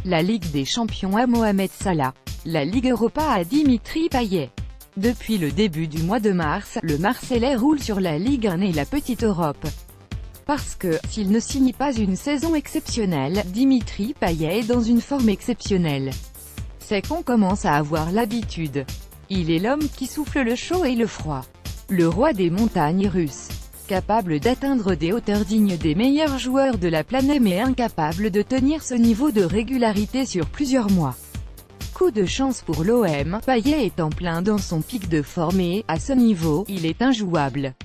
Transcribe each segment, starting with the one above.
La Ligue des Champions à Mohamed Salah. La Ligue Europa à Dimitri Payet. Depuis le début du mois de mars, le Marseillais roule sur la Ligue 1 et la Petite Europe. Parce que, s'il ne signe pas une saison exceptionnelle, Dimitri Payet est dans une forme exceptionnelle. C'est qu'on commence à avoir l'habitude. Il est l'homme qui souffle le chaud et le froid. Le roi des montagnes russes. Capable d'atteindre des hauteurs dignes des meilleurs joueurs de la planète mais incapable de tenir ce niveau de régularité sur plusieurs mois. Coup de chance pour l'OM, Payet est en plein dans son pic de forme et, à ce niveau, il est injouable.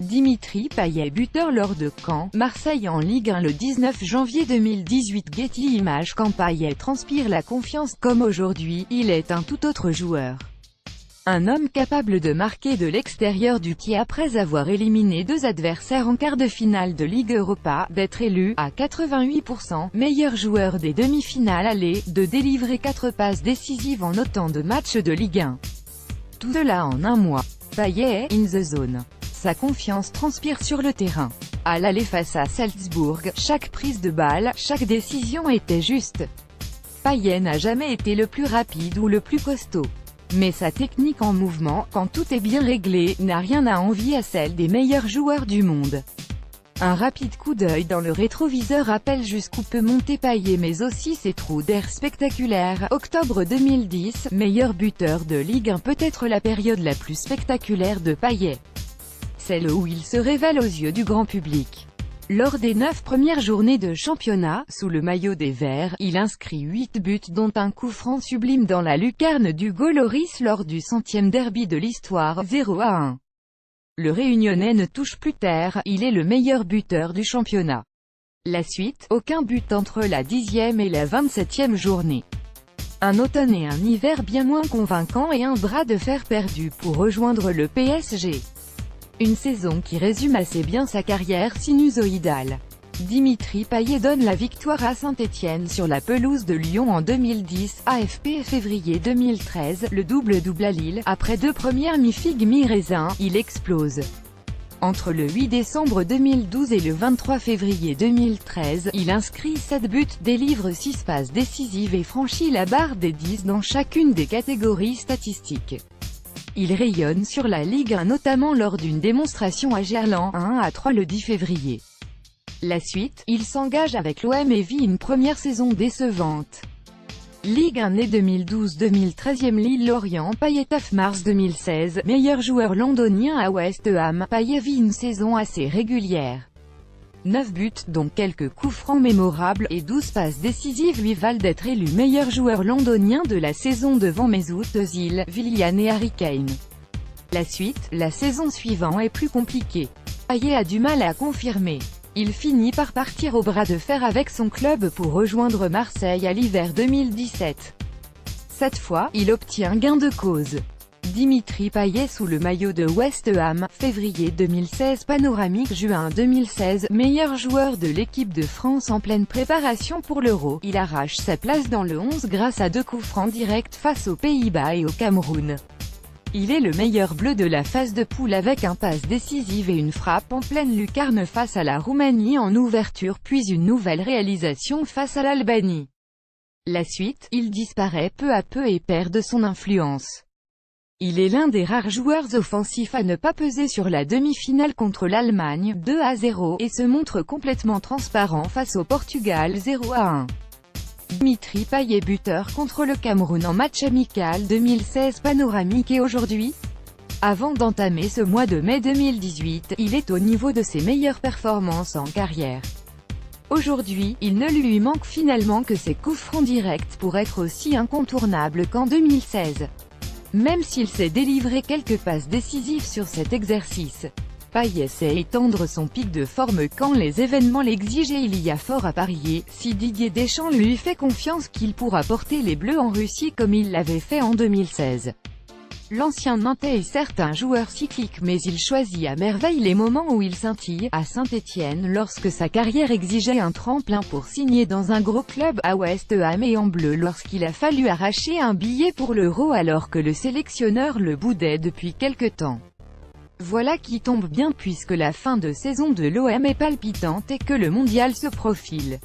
Dimitri Payet buteur lors de Caen, Marseille en Ligue 1 le 19 janvier 2018. Getty Images. Quand Payet transpire la confiance comme aujourd'hui, il est un tout autre joueur. Un homme capable de marquer de l'extérieur du pied après avoir éliminé 2 adversaires en quart de finale de Ligue Europa, d'être élu, à 88%, meilleur joueur des demi-finales aller, de délivrer 4 passes décisives en autant de matchs de Ligue 1. Tout cela en un mois. Payet est « in the zone ». Sa confiance transpire sur le terrain. À l'aller face à Salzbourg, chaque prise de balle, chaque décision était juste. Payet n'a jamais été le plus rapide ou le plus costaud. Mais sa technique en mouvement, quand tout est bien réglé, n'a rien à envier à celle des meilleurs joueurs du monde. Un rapide coup d'œil dans le rétroviseur rappelle jusqu'où peut monter Payet mais aussi ses trous d'air spectaculaires. Octobre 2010, meilleur buteur de Ligue 1, peut-être la période la plus spectaculaire de Payet. Celle où il se révèle aux yeux du grand public. Lors des 9 premières journées de championnat, sous le maillot des Verts, il inscrit 8 buts dont un coup franc sublime dans la lucarne d'Hugo Lloris lors du 100e derby de l'histoire, 0-1. Le Réunionnais ne touche plus terre, il est le meilleur buteur du championnat. La suite, aucun but entre la 10e et la 27e journée. Un automne et un hiver bien moins convaincants et un bras de fer perdu pour rejoindre le PSG. Une saison qui résume assez bien sa carrière sinusoïdale. Dimitri Payet donne la victoire à Saint-Étienne sur la pelouse de Lyon en 2010, AFP février 2013, le double-double à Lille, après 2 premières mi-figue mi-raisin, il explose. Entre le 8 décembre 2012 et le 23 février 2013, il inscrit 7 buts, délivre 6 passes décisives et franchit la barre des 10 dans chacune des catégories statistiques. Il rayonne sur la Ligue 1 notamment lors d'une démonstration à Gerland, 1-3 le 10 février. La suite, il s'engage avec l'OM et vit une première saison décevante. Ligue 1 né 2012-2013. Lille-Lorient. Payet. Mars 2016, meilleur joueur londonien à West Ham. Payet vit une saison assez régulière. 9 buts, dont quelques coups francs mémorables, et 12 passes décisives lui valent d'être élu meilleur joueur londonien de la saison devant Mesut Özil, Willian et Harry Kane. La suite, la saison suivante est plus compliquée. Payet a du mal à confirmer. Il finit par partir au bras de fer avec son club pour rejoindre Marseille à l'hiver 2017. Cette fois, il obtient gain de cause. Dimitri Payet sous le maillot de West Ham, février 2016. Panoramique. Juin 2016, meilleur joueur de l'équipe de France en pleine préparation pour l'Euro, il arrache sa place dans le 11 grâce à 2 coups francs directs face aux Pays-Bas et au Cameroun. Il est le meilleur bleu de la phase de poule avec un passe décisive et une frappe en pleine lucarne face à la Roumanie en ouverture puis une nouvelle réalisation face à l'Albanie. La suite, il disparaît peu à peu et perd de son influence. Il est l'un des rares joueurs offensifs à ne pas peser sur la demi-finale contre l'Allemagne, 2-0, et se montre complètement transparent face au Portugal, 0-1. Dimitri Payet buteur contre le Cameroun en match amical 2016. Panoramique. Et aujourd'hui, avant d'entamer ce mois de mai 2018, il est au niveau de ses meilleures performances en carrière. Aujourd'hui, il ne lui manque finalement que ses coups francs directs pour être aussi incontournable qu'en 2016. Même s'il s'est délivré quelques passes décisives sur cet exercice. Payet sait étendre son pic de forme quand les événements l'exigent et il y a fort à parier, si Didier Deschamps lui fait confiance, qu'il pourra porter les Bleus en Russie comme il l'avait fait en 2016. L'ancien Nantais est certes un joueur cyclique mais il choisit à merveille les moments où il scintille, à Saint-Étienne lorsque sa carrière exigeait un tremplin pour signer dans un gros club, à West Ham et en bleu lorsqu'il a fallu arracher un billet pour l'Euro alors que le sélectionneur le boudait depuis quelque temps. Voilà qui tombe bien puisque la fin de saison de l'OM est palpitante et que le mondial se profile.